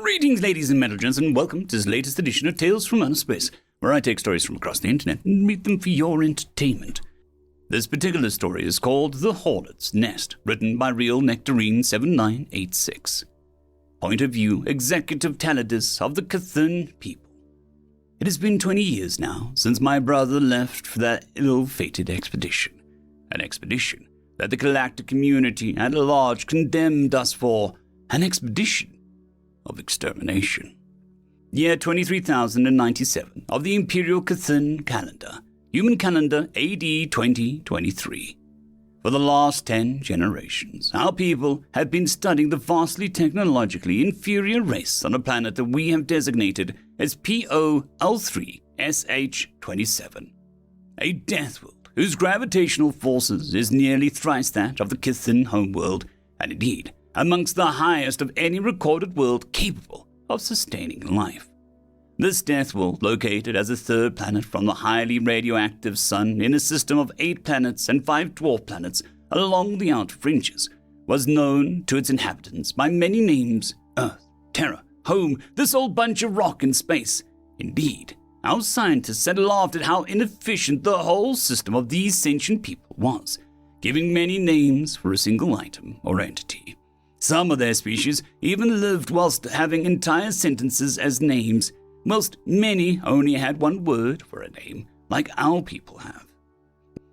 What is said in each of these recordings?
Greetings, ladies and gents, and welcome to this latest edition of Tales from Outer Space, where I take stories from across the internet and read them for your entertainment. This particular story is called The Hornets' Nest, written by Real Nectarine 7986. Point of view, Executive Taladis of the Cthulhu people. It has been 20 years now since my brother left for that ill-fated expedition. An expedition that the galactic community at large condemned us for. An expedition of extermination. Year 23,097 of the Imperial Cthulhu calendar, human calendar AD 2023. For the last 10 generations, our people have been studying the vastly technologically inferior race on a planet that we have designated as POL3SH27, a Deathworld whose gravitational forces is nearly thrice that of the Cthulhu homeworld, and indeed, amongst the highest of any recorded world capable of sustaining life. This Deathworld, located as a third planet from the highly radioactive Sun in a system of 8 planets and 5 dwarf planets along the outer fringes, was known to its inhabitants by many names: Earth, Terra, Home, this old bunch of rock in space. Indeed, our scientists had laughed at how inefficient the whole system of these sentient people was, giving many names for a single item or entity. Some of their species even lived whilst having entire sentences as names, whilst many only had one word for a name, like our people have.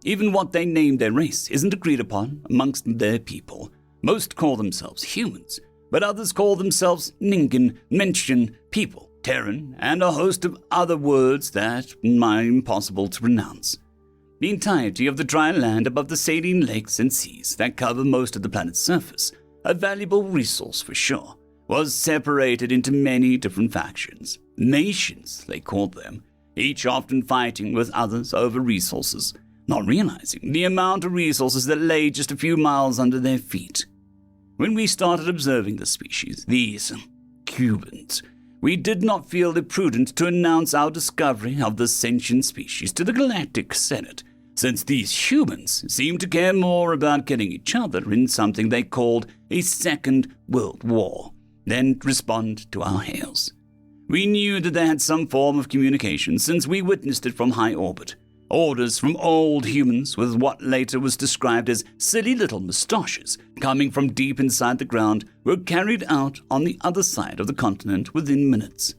Even what they named their race isn't agreed upon amongst their people. Most call themselves humans, but others call themselves Ningen, Menschen, people, Terran, and a host of other words that are impossible to pronounce. The entirety of the dry land above the saline lakes and seas that cover most of the planet's surface, a valuable resource for sure, was separated into many different factions. Nations, they called them, each often fighting with others over resources, not realizing the amount of resources that lay just a few miles under their feet. When we started observing the species, these Cubans, we did not feel it prudent to announce our discovery of the sentient species to the Galactic Senate, since these humans seemed to care more about getting each other in something they called a Second World War than respond to our hails. We knew that they had some form of communication since we witnessed it from high orbit. Orders from old humans with what later was described as silly little moustaches coming from deep inside the ground were carried out on the other side of the continent within minutes.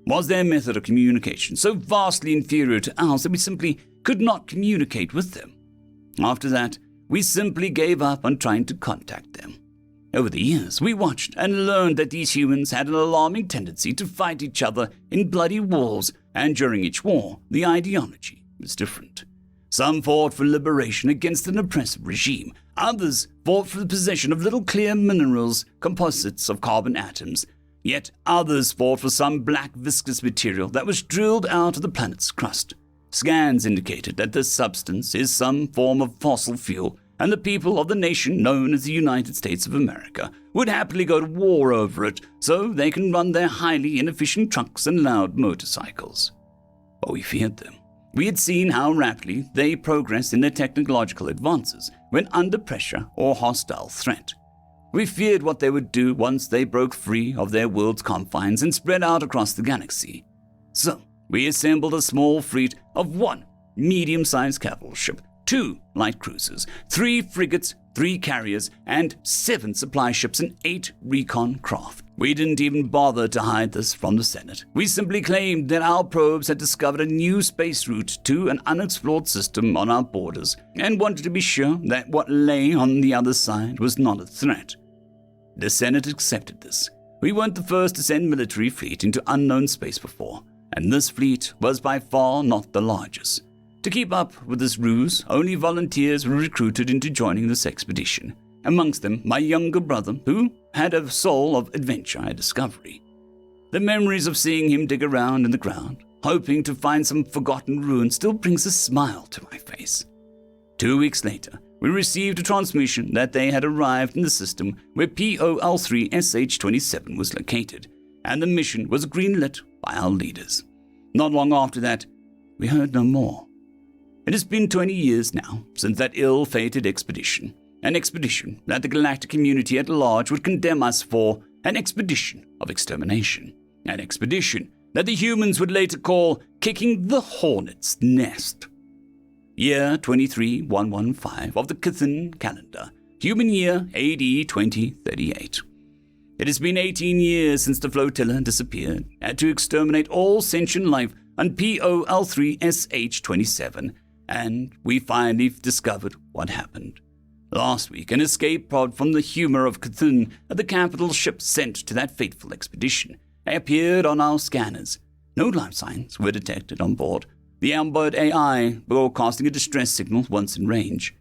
Was their method of communication so vastly inferior to ours that we simply could not communicate with them? After that, we simply gave up on trying to contact them. Over the years, we watched and learned that these humans had an alarming tendency to fight each other in bloody wars, and during each war, the ideology was different. Some fought for liberation against an oppressive regime. Others fought for the possession of little clear minerals, composites of carbon atoms. Yet others fought for some black viscous material that was drilled out of the planet's crust. Scans indicated that this substance is some form of fossil fuel, and the people of the nation known as the United States of America would happily go to war over it so they can run their highly inefficient trucks and loud motorcycles. But we feared them. We had seen how rapidly they progressed in their technological advances when under pressure or hostile threat. We feared what they would do once they broke free of their world's confines and spread out across the galaxy. So, we assembled a small fleet of 1 medium-sized capital ship, 2 light cruisers, 3 frigates, 3 carriers, and 7 supply ships and 8 recon craft. We didn't even bother to hide this from the Senate. We simply claimed that our probes had discovered a new space route to an unexplored system on our borders and wanted to be sure that what lay on the other side was not a threat. The Senate accepted this. We weren't the first to send military fleet into unknown space before, and this fleet was by far not the largest. To keep up with this ruse, only volunteers were recruited into joining this expedition. Amongst them, my younger brother, who had a soul of adventure and discovery. The memories of seeing him dig around in the ground, hoping to find some forgotten ruin, still brings a smile to my face. 2 weeks later, we received a transmission that they had arrived in the system where POL3SH27 was located, and the mission was greenlit by our leaders. Not long after that, we heard no more. It has been 20 years now since that ill-fated expedition, an expedition that the galactic community at large would condemn us for, an expedition of extermination, an expedition that the humans would later call kicking the Hornets' nest. Year 23115 of the Chthon calendar, human year AD 2038. It has been 18 years since the flotilla disappeared, had to exterminate all sentient life on POL3SH27, and we finally discovered what happened. Last week, an escape pod from the humor of Chthon, the capital ship sent to that fateful expedition, appeared on our scanners. No life signs were detected on board, the onboard AI broadcasting a distress signal once in range.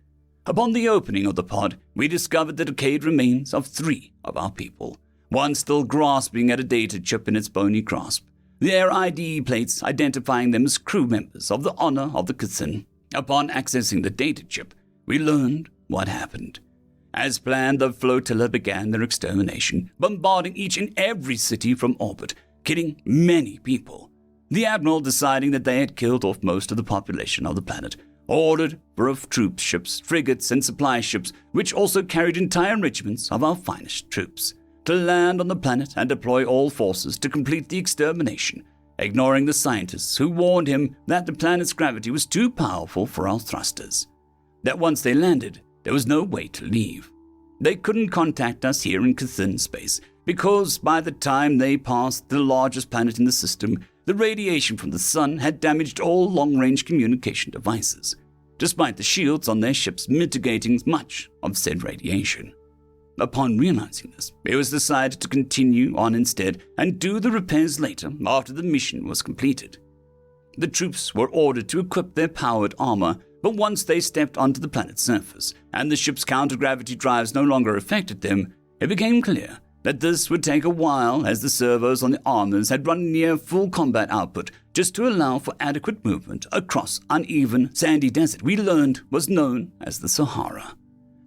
Upon the opening of the pod, we discovered the decayed remains of 3 of our people, one still grasping at a data chip in its bony grasp, their ID plates identifying them as crew members of the Honor of the Chthon. Upon accessing the data chip, we learned what happened. As planned, the flotilla began their extermination, bombarding each and every city from orbit, killing many people. The Admiral, deciding that they had killed off most of the population of the planet, ordered for troop ships, frigates, and supply ships, which also carried entire regiments of our finest troops, to land on the planet and deploy all forces to complete the extermination, ignoring the scientists who warned him that the planet's gravity was too powerful for our thrusters. That once they landed, there was no way to leave. They couldn't contact us here in Chthon space, because by the time they passed the largest planet in the system, the radiation from the sun had damaged all long-range communication devices, despite the shields on their ships mitigating much of said radiation. Upon realizing this, it was decided to continue on instead and do the repairs later after the mission was completed. The troops were ordered to equip their powered armor, but once they stepped onto the planet's surface and the ship's counter-gravity drives no longer affected them, it became clear that this would take a while, as the servos on the armors had run near full combat output just to allow for adequate movement across uneven, sandy desert we learned was known as the Sahara.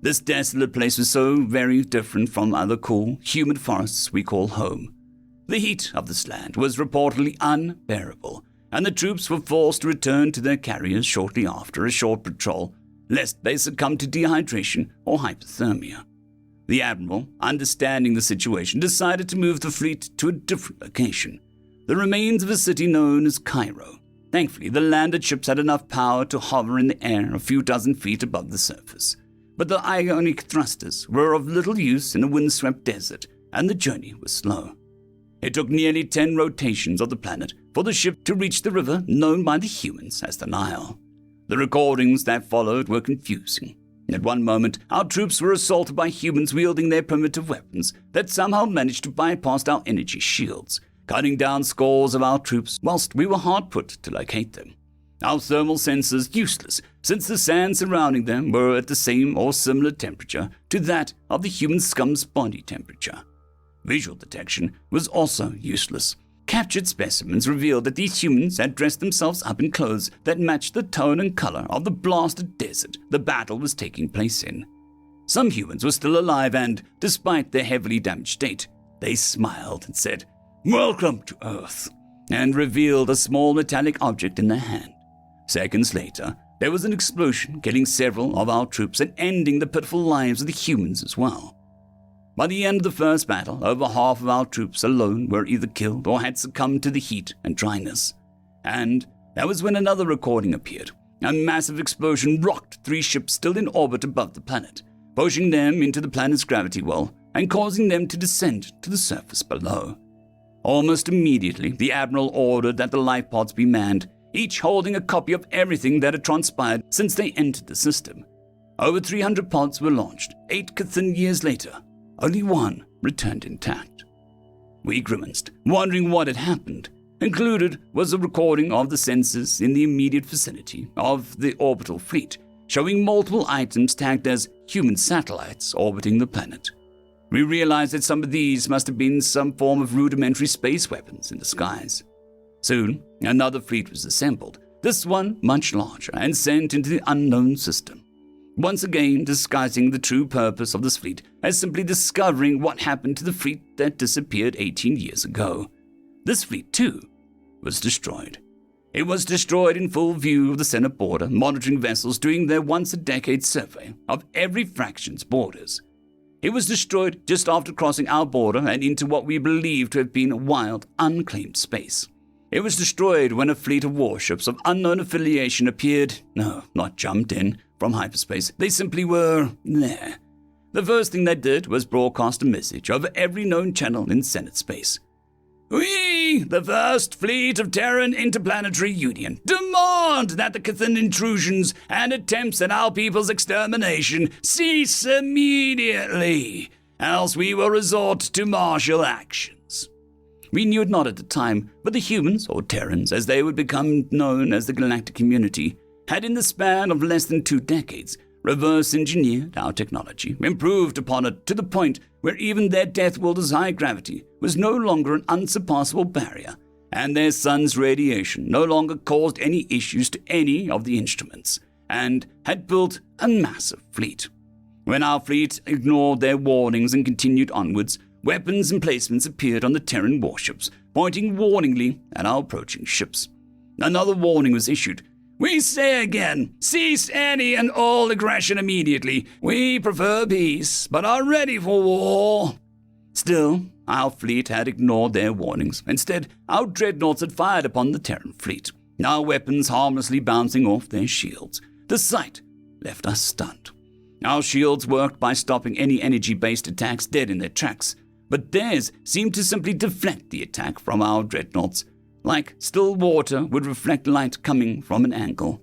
This desolate place was so very different from other cool, humid forests we call home. The heat of this land was reportedly unbearable, and the troops were forced to return to their carriers shortly after a short patrol, lest they succumb to dehydration or hypothermia. The Admiral, understanding the situation, decided to move the fleet to a different location, the remains of a city known as Cairo. Thankfully, the landed ships had enough power to hover in the air a few dozen feet above the surface, but the ionic thrusters were of little use in a windswept desert, and the journey was slow. It took nearly 10 rotations of the planet for the ship to reach the river known by the humans as the Nile. The recordings that followed were confusing. At one moment, our troops were assaulted by humans wielding their primitive weapons that somehow managed to bypass our energy shields, cutting down scores of our troops whilst we were hard put to locate them. Our thermal sensors useless, since the sand surrounding them were at the same or similar temperature to that of the human scum's body temperature. Visual detection was also useless. Captured specimens revealed that these humans had dressed themselves up in clothes that matched the tone and color of the blasted desert the battle was taking place in. Some humans were still alive and, despite their heavily damaged state, they smiled and said, "Welcome to Earth," and revealed a small metallic object in their hand. Seconds later, there was an explosion, killing several of our troops and ending the pitiful lives of the humans as well. By the end of the first battle, over half of our troops alone were either killed or had succumbed to the heat and dryness. And that was when another recording appeared. A massive explosion rocked 3 ships still in orbit above the planet, pushing them into the planet's gravity well and causing them to descend to the surface below. Almost immediately, the Admiral ordered that the life pods be manned, each holding a copy of everything that had transpired since they entered the system. Over 300 pods were launched. 8 Chthon years later, only 1 returned intact. We grimaced, wondering what had happened. Included was a recording of the sensors in the immediate vicinity of the orbital fleet, showing multiple items tagged as human satellites orbiting the planet. We realized that some of these must have been some form of rudimentary space weapons in disguise. Soon, another fleet was assembled, this one much larger, and sent into the unknown system. Once again disguising the true purpose of this fleet as simply discovering what happened to the fleet that disappeared 18 years ago. This fleet, too, was destroyed. It was destroyed in full view of the Senate border, monitoring vessels doing their once-a-decade survey of every fraction's borders. It was destroyed just after crossing our border and into what we believe to have been wild, unclaimed space. It was destroyed when a fleet of warships of unknown affiliation appeared, no, not jumped in, from hyperspace. They simply were there. The first thing they did was broadcast a message over every known channel in Senate space. We, the first fleet of Terran Interplanetary Union, demand that the Cthulhu intrusions and attempts at our people's extermination cease immediately, else we will resort to martial actions. We knew it not at the time, but the humans, or Terrans, as they would become known as the galactic community, had in the span of less than 2 decades reverse-engineered our technology, improved upon it to the point where even their Deathworlder's high gravity was no longer an unsurpassable barrier, and their sun's radiation no longer caused any issues to any of the instruments, and had built a massive fleet. When our fleet ignored their warnings and continued onwards, weapons emplacements appeared on the Terran warships, pointing warningly at our approaching ships. Another warning was issued. We say again, cease any and all aggression immediately. We prefer peace, but are ready for war. Still, our fleet had ignored their warnings. Instead, our dreadnoughts had fired upon the Terran fleet, our weapons harmlessly bouncing off their shields. The sight left us stunned. Our shields worked by stopping any energy-based attacks dead in their tracks, but theirs seemed to simply deflect the attack from our dreadnoughts, like still water would reflect light coming from an angle.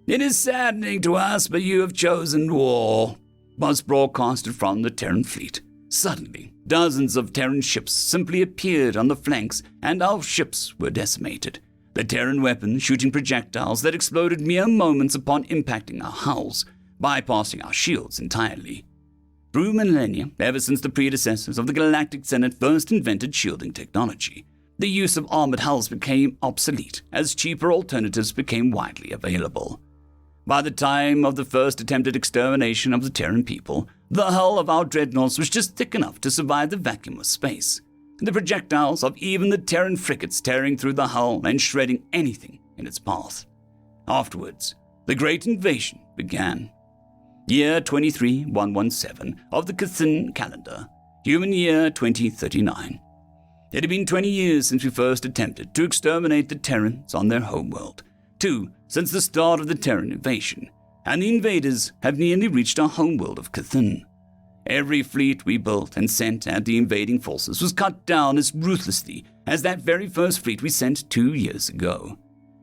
It is saddening to us, but you have chosen war, was broadcasted from the Terran fleet. Suddenly, dozens of Terran ships simply appeared on the flanks, and our ships were decimated. The Terran weapons shooting projectiles that exploded mere moments upon impacting our hulls, bypassing our shields entirely. Through millennia, ever since the predecessors of the Galactic Senate first invented shielding technology, the use of armored hulls became obsolete as cheaper alternatives became widely available. By the time of the first attempted extermination of the Terran people, the hull of our dreadnoughts was just thick enough to survive the vacuum of space. The projectiles of even the Terran frigates tearing through the hull and shredding anything in its path. Afterwards, the Great Invasion began. Year 23117 of the Cthulhu calendar, human year 2039. It had been 20 years since we first attempted to exterminate the Terrans on their homeworld, 2 since the start of the Terran invasion, and the invaders have nearly reached our homeworld of Cthulhu. Every fleet we built and sent at the invading forces was cut down as ruthlessly as that very first fleet we sent 2 years ago.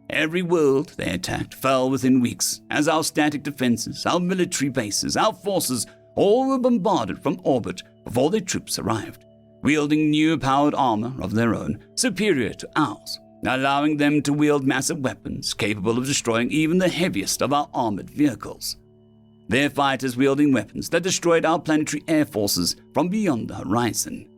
Every world they attacked fell within weeks, as our static defenses, our military bases, our forces, all were bombarded from orbit before their troops arrived, wielding new powered armor of their own, superior to ours, allowing them to wield massive weapons capable of destroying even the heaviest of our armored vehicles. Their fighters wielding weapons that destroyed our planetary air forces from beyond the horizon.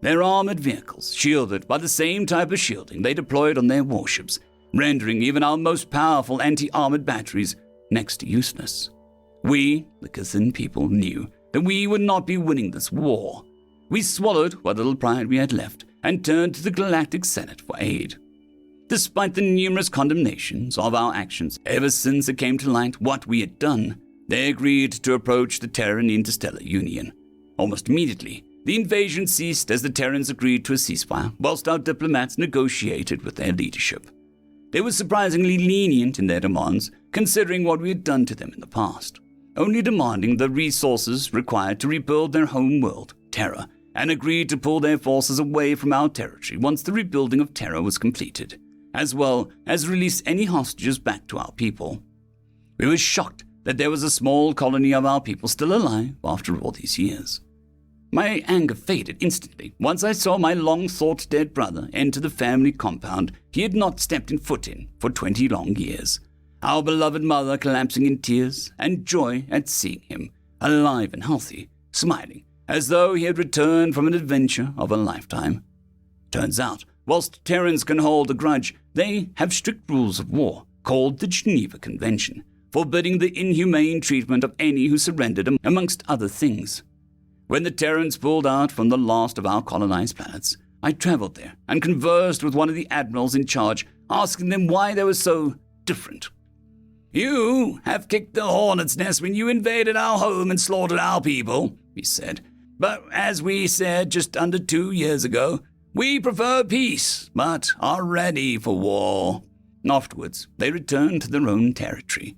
Their armored vehicles shielded by the same type of shielding they deployed on their warships, rendering even our most powerful anti-armored batteries next to useless. We, the Cthulhu people, knew that we would not be winning this war. We swallowed what little pride we had left and turned to the Galactic Senate for aid. Despite the numerous condemnations of our actions ever since it came to light what we had done, they agreed to approach the Terran Interstellar Union. Almost immediately, the invasion ceased as the Terrans agreed to a ceasefire, whilst our diplomats negotiated with their leadership. They were surprisingly lenient in their demands, considering what we had done to them in the past, only demanding the resources required to rebuild their home world, Terra, and agreed to pull their forces away from our territory once the rebuilding of Terra was completed, as well as release any hostages back to our people. We were shocked that there was a small colony of our people still alive after all these years. My anger faded instantly once I saw my long-thought dead brother enter the family compound he had not stepped in foot in for 20 long years, our beloved mother collapsing in tears and joy at seeing him, alive and healthy, smiling, as though he had returned from an adventure of a lifetime. Turns out, whilst Terrans can hold a grudge, they have strict rules of war, called the Geneva Convention, forbidding the inhumane treatment of any who surrendered, amongst other things. When the Terrans pulled out from the last of our colonized planets, I traveled there and conversed with one of the admirals in charge, asking them why they were so different. "You have kicked the hornet's nest when you invaded our home and slaughtered our people. he said. But as we said just under 2 years ago, we prefer peace, but are ready for war. Afterwards, they returned to their own territory.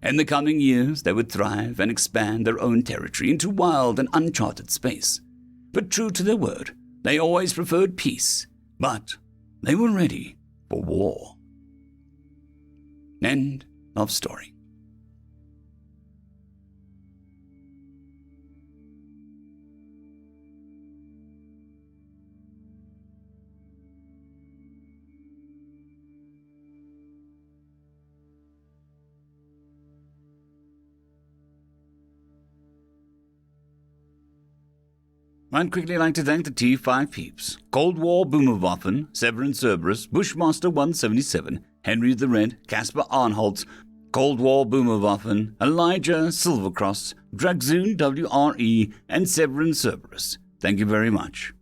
In the coming years, they would thrive and expand their own territory into wild and uncharted space. But true to their word, they always preferred peace, but they were ready for war. End of story. I'd quickly like to thank the T5 peeps: Cold War Boomerwaffen, Severin Cerberus, Bushmaster 177, Henry the Red, Caspar Arnholtz, Cold War Boomerwaffen, Elijah Silvercross, Dragzoon WRE, and Severin Cerberus. Thank you very much.